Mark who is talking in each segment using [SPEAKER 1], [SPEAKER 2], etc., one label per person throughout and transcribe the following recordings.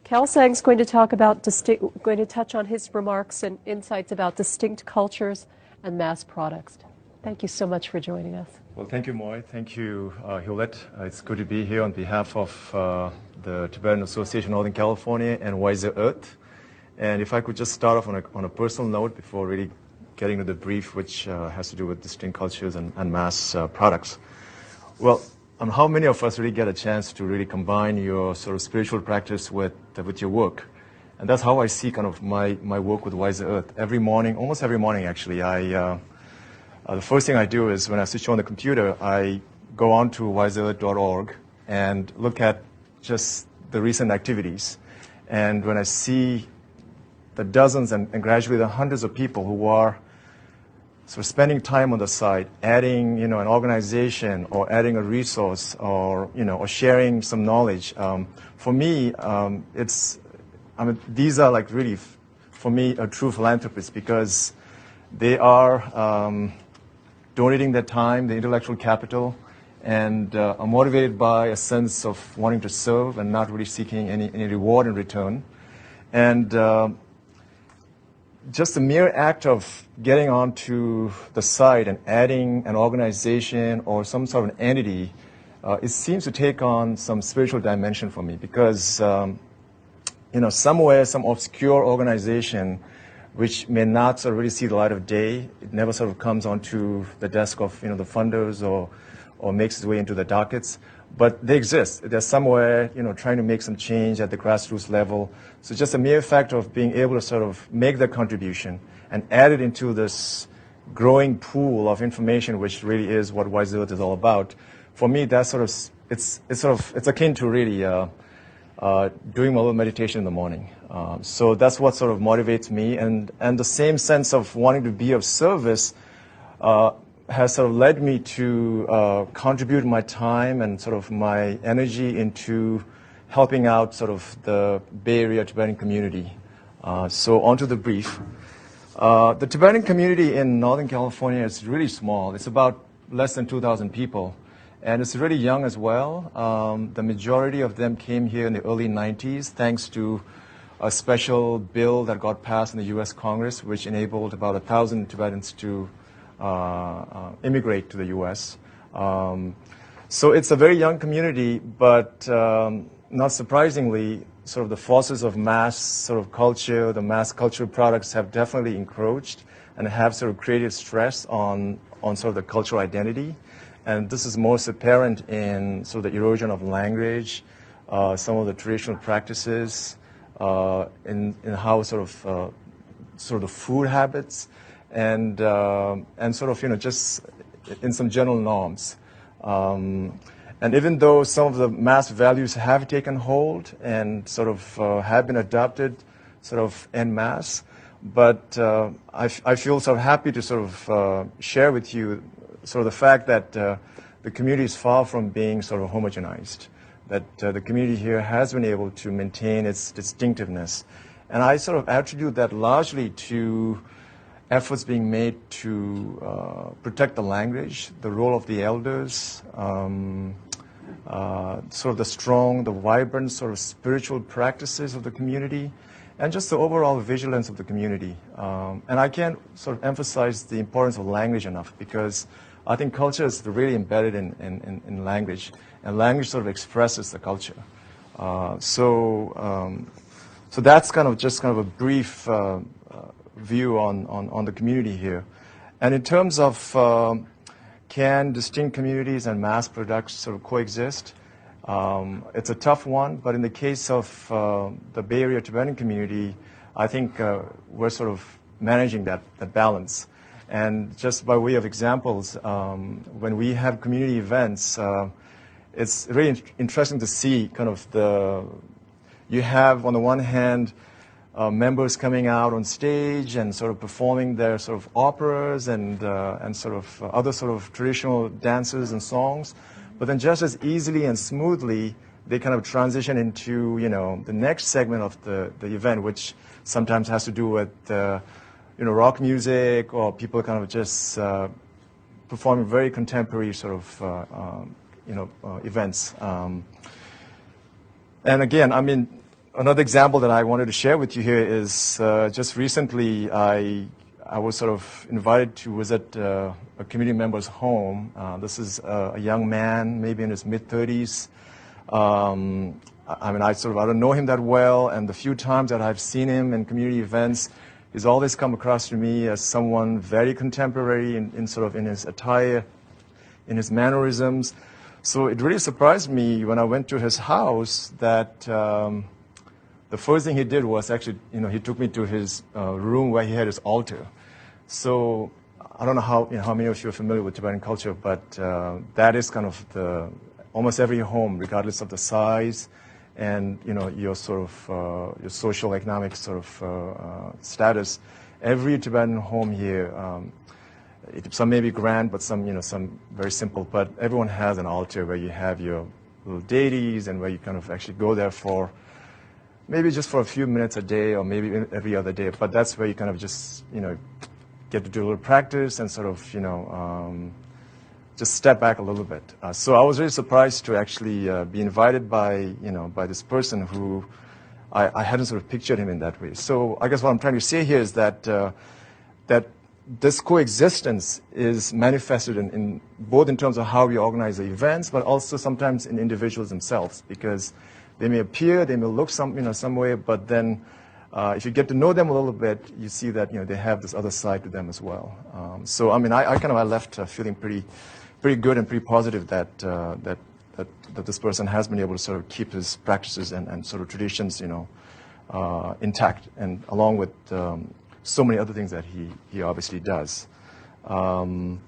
[SPEAKER 1] Kelsang's going to going to touch on his remarks and insights about distinct cultures and mass products. Thank you so much for joining us.
[SPEAKER 2] Well, thank you, Moy. Thank you, Hewlett. It's good to be here on behalf of the Tibetan Association Northern California and Wiser Earth. And if I could just start off on a personal note before really getting to the brief, which has to do with distinct cultures and mass products. Well, how many of us really get a chance to really combine your sort of spiritual practice with your work? And that's how I see kind of my work with Wiser Earth. Every morning, almost every morning actually, the first thing I do is when I switch on the computer, I go on to wiserearth.org and look at just the recent activities. And when I see the dozens and gradually the hundreds of people who are sort of spending time on the site, adding, an organization or adding a resource or, or sharing some knowledge. For me, these are like really, for me, a true philanthropist because they are donating their time, their intellectual capital, and are motivated by a sense of wanting to serve and not really seeking any reward in return. And just the mere act of getting onto the site and adding an organization or some sort of an entity, it seems to take on some spiritual dimension for me because, somewhere, some obscure organization which may not sort of really see the light of day, it never sort of comes onto the desk of, the funders or makes its way into the dockets. But they exist. They're somewhere, trying to make some change at the grassroots level. So just a mere fact of being able to sort of make that contribution and add it into this growing pool of information, which really is what Wiser Earth is all about. For me, that's sort of, it's akin to really doing my little meditation in the morning. So that's what sort of motivates me. And the same sense of wanting to be of service has sort of led me to contribute my time and sort of my energy into helping out sort of the Bay Area Tibetan community. So onto the brief. The Tibetan community in Northern California is really small. It's about less than 2,000 people. And it's really young as well. The majority of them came here in the early 90s thanks to a special bill that got passed in the U.S. Congress, which enabled about 1,000 Tibetans to immigrate to the U.S. So it's a very young community, but not surprisingly, sort of the forces of mass sort of culture, the mass cultural products have definitely encroached and have sort of created stress on sort of the cultural identity. And this is most apparent in sort of the erosion of language, some of the traditional practices, in how sort of the food habits, and sort of just in some general norms. And even though some of the mass values have taken hold and sort of have been adopted sort of en masse, but I feel sort of happy to sort of share with you sort of the fact that the community is far from being sort of homogenized, that the community here has been able to maintain its distinctiveness. And I sort of attribute that largely to efforts being made to protect the language, the role of the elders, sort of the strong, the vibrant sort of spiritual practices of the community, and just the overall vigilance of the community. And I can't sort of emphasize the importance of language enough because I think culture is really embedded in language, and language sort of expresses the culture. So that's kind of a brief view on the community here. And in terms of can distinct communities and mass products sort of coexist? It's a tough one, but in the case of the Bay Area Tibetan community, I think we're sort of managing that balance. And just by way of examples, when we have community events, it's really interesting to see kind of you have on the one hand members coming out on stage and sort of performing their sort of operas and sort of other sort of traditional dances and songs, but then just as easily and smoothly they kind of transition into the next segment of the event, which sometimes has to do with rock music, or people kind of just performing very contemporary sort of events. And again, I mean, another example that I wanted to share with you here is just recently I was sort of invited to visit a community member's home. This is a young man, maybe in his mid-30s. I mean, I don't know him that well, and the few times that I've seen him in community events, he's always come across to me as someone very contemporary in his attire, in his mannerisms. So it really surprised me when I went to his house that the first thing he did was actually, he took me to his room where he had his altar. So I don't know how many of you are familiar with Tibetan culture, but that is kind of almost every home, regardless of the size and your your social economic status. Every Tibetan home here, some may be grand, but some very simple. But everyone has an altar where you have your little deities and where you kind of actually go there for maybe just for a few minutes a day or maybe every other day. But that's where you kind of just get to do a little practice and just step back a little bit. So I was really surprised to actually be invited by this person who I hadn't sort of pictured him in that way. So I guess what I'm trying to say here is that that this coexistence is manifested in both in terms of how we organize the events, but also sometimes in individuals themselves, because they may appear, they may look some way, but then if you get to know them a little bit, you see that they have this other side to them as well. So I mean, I left feeling pretty good and pretty positive that that this person has been able to sort of keep his practices and sort of traditions intact, and along with so many other things that he obviously does. And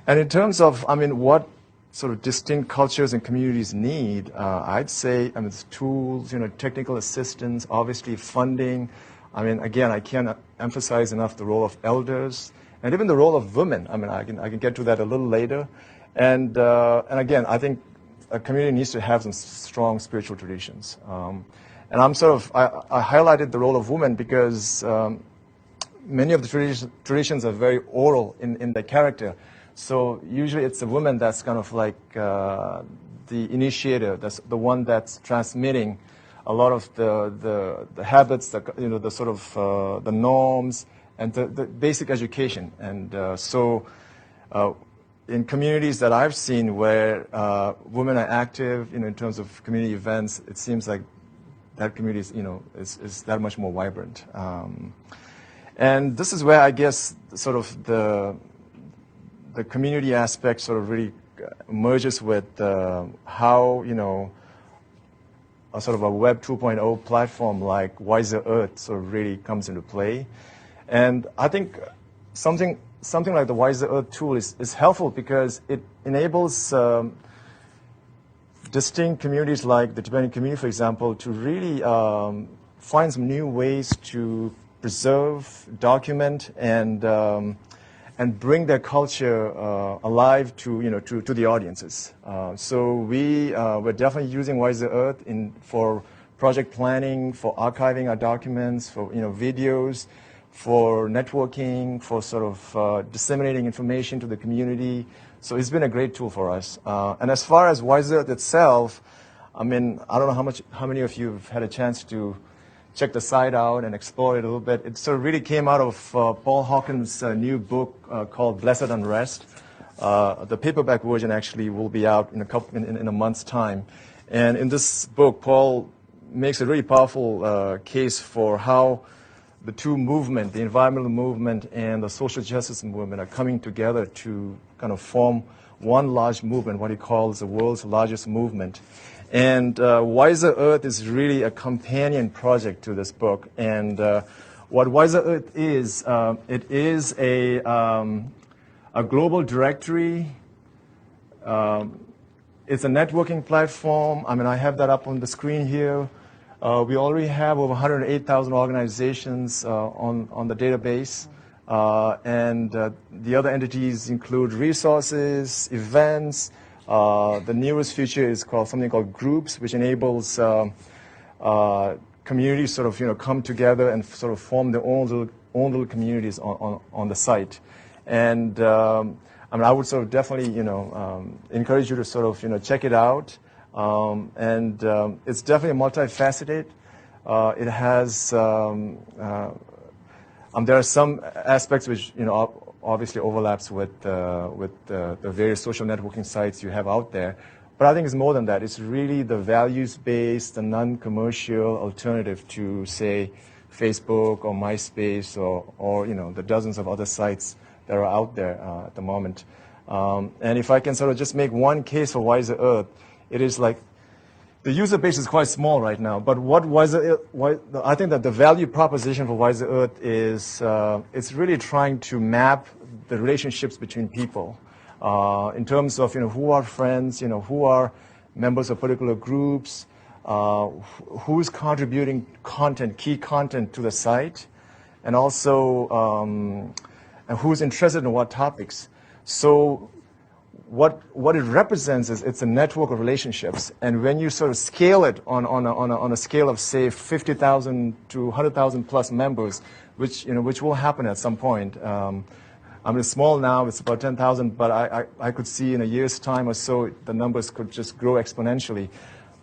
[SPEAKER 2] in terms of what sort of distinct cultures and communities need, I'd say, it's tools, technical assistance, obviously funding. Again, I can't emphasize enough the role of elders and even the role of women. I can get to that a little later. And again, I think a community needs to have some strong spiritual traditions. And I highlighted the role of women because many of the traditions are very oral in their character. So usually it's the woman that's kind of like the initiator, that's the one that's transmitting a lot of the habits, the norms, and the basic education. And in communities that I've seen where women are active, in terms of community events, it seems like that community is that much more vibrant. And this is where I guess the community aspect sort of really merges with how a sort of a Web 2.0 platform like Wiser Earth sort of really comes into play. And I think something like the Wiser Earth tool is helpful because it enables distinct communities like the Tibetan community, for example, to really find some new ways to preserve, document, and bring their culture alive to the audiences. So we're definitely using Wiser Earth for project planning, for archiving our documents, for videos, for networking, for sort of disseminating information to the community. So it's been a great tool for us. And as far as Wiser Earth itself, I don't know how many of you have had a chance to check the site out and explore it a little bit. It sort of really came out of Paul Hawkins' new book called Blessed Unrest. The paperback version actually will be out in a month's time. And in this book, Paul makes a really powerful case for how the two movements, the environmental movement and the social justice movement, are coming together to kind of form one large movement, what he calls the world's largest movement. And Wiser Earth is really a companion project to this book. And what Wiser Earth is, it is a global directory. It's a networking platform. I have that up on the screen here. We already have over 108,000 organizations on the database. And the other entities include resources, events. The newest feature is something called Groups, which enables communities sort of come together and sort of form their own little communities on the site. And I would sort of definitely encourage you to sort of check it out. And it's definitely multifaceted. It has there are some aspects which obviously overlaps with the various social networking sites you have out there. But I think it's more than that. It's really the values-based, the non-commercial alternative to, say, Facebook or MySpace or the dozens of other sites that are out there at the moment. And if I can sort of just make one case for Wiser Earth, it is like the user base is quite small right now, but I think that the value proposition for Wiser Earth is it's really trying to map the relationships between people in terms of who are friends, who are members of particular groups, who's contributing content, key content to the site, and also and who's interested in what topics. So what it represents is it's a network of relationships, and when you sort of scale it on a scale of, say, 50,000 to 100,000 plus members, which will happen at some point. I mean, it's small now; it's about 10,000, but I could see in a year's time or so the numbers could just grow exponentially.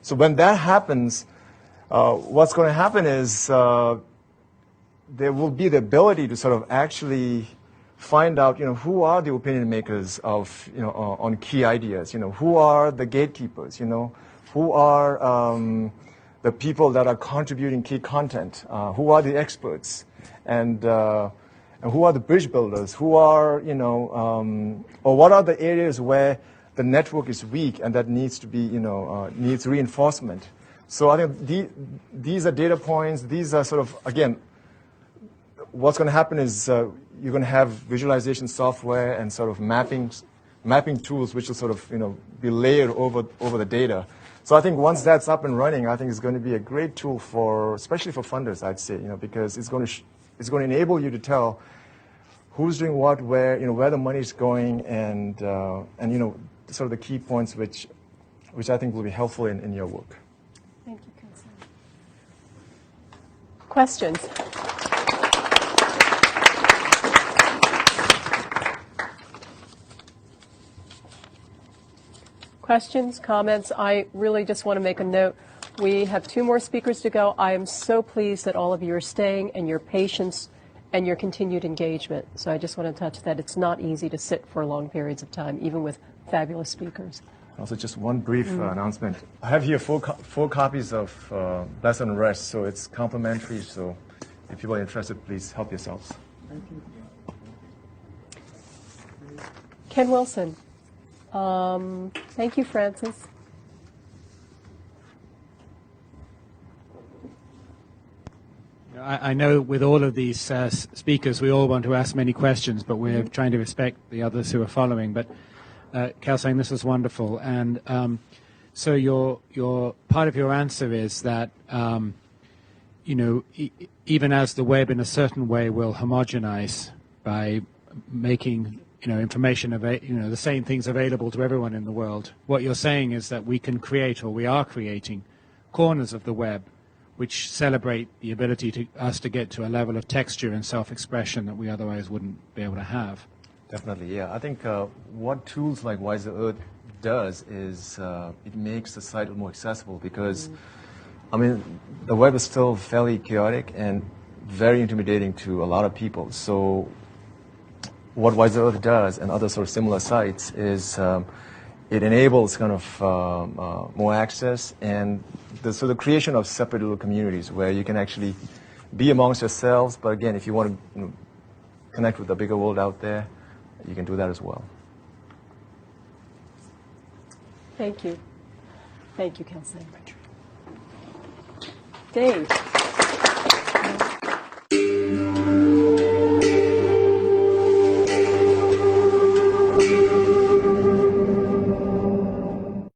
[SPEAKER 2] So when that happens, what's going to happen is there will be the ability to sort of actually find out, who are the opinion makers of, on key ideas. Who are the gatekeepers. Who are the people that are contributing key content. Who are the experts, and who are the bridge builders. Who are, or what are the areas where the network is weak and that needs to be, needs reinforcement. So I think these are data points. These are sort of, again, what's going to happen is you're going to have visualization software and sort of mapping tools which will sort of be layered over the data. So I think once that's up and running, I think it's going to be a great tool especially for funders, I'd say, because it's going to enable you to tell who's doing what, where the money's going, and sort of the key points which I think will be helpful in your work.
[SPEAKER 1] Thank you, Kelsey. Questions? Questions, comments? I really just want to make a note. We have 2 more speakers to go. I am so pleased that all of you are staying, and your patience and your continued engagement. So I just want to touch that. It's not easy to sit for long periods of time, even with fabulous speakers.
[SPEAKER 2] Also, just one brief announcement. I have here 4 copies of Lesson Rest, so it's complimentary. So if people are interested, please help yourselves.
[SPEAKER 3] Thank you.
[SPEAKER 1] Ken Wilson. Thank you, Francis.
[SPEAKER 3] I know with all of these speakers, we all want to ask many questions, but we're trying to respect the others who are following. But Kelsang, this was wonderful. And so your part of your answer is that, even as the web in a certain way will homogenize by making information the same things available to everyone in the world. What you're saying is that we can create, or we are creating, corners of the web which celebrate the ability to us to get to a level of texture and self-expression that we otherwise wouldn't be able to have.
[SPEAKER 2] Definitely, yeah. I think what tools like Wiser Earth does is it makes the site more accessible because, I mean, the web is still fairly chaotic and very intimidating to a lot of people. So what Wiser Earth does and other sort of similar sites is it enables kind of more access and the creation of separate little communities where you can actually be amongst yourselves. But again, if you want to connect with the bigger world out there, you can do that as well.
[SPEAKER 1] Thank you. Thank you, Kelsang. Dave.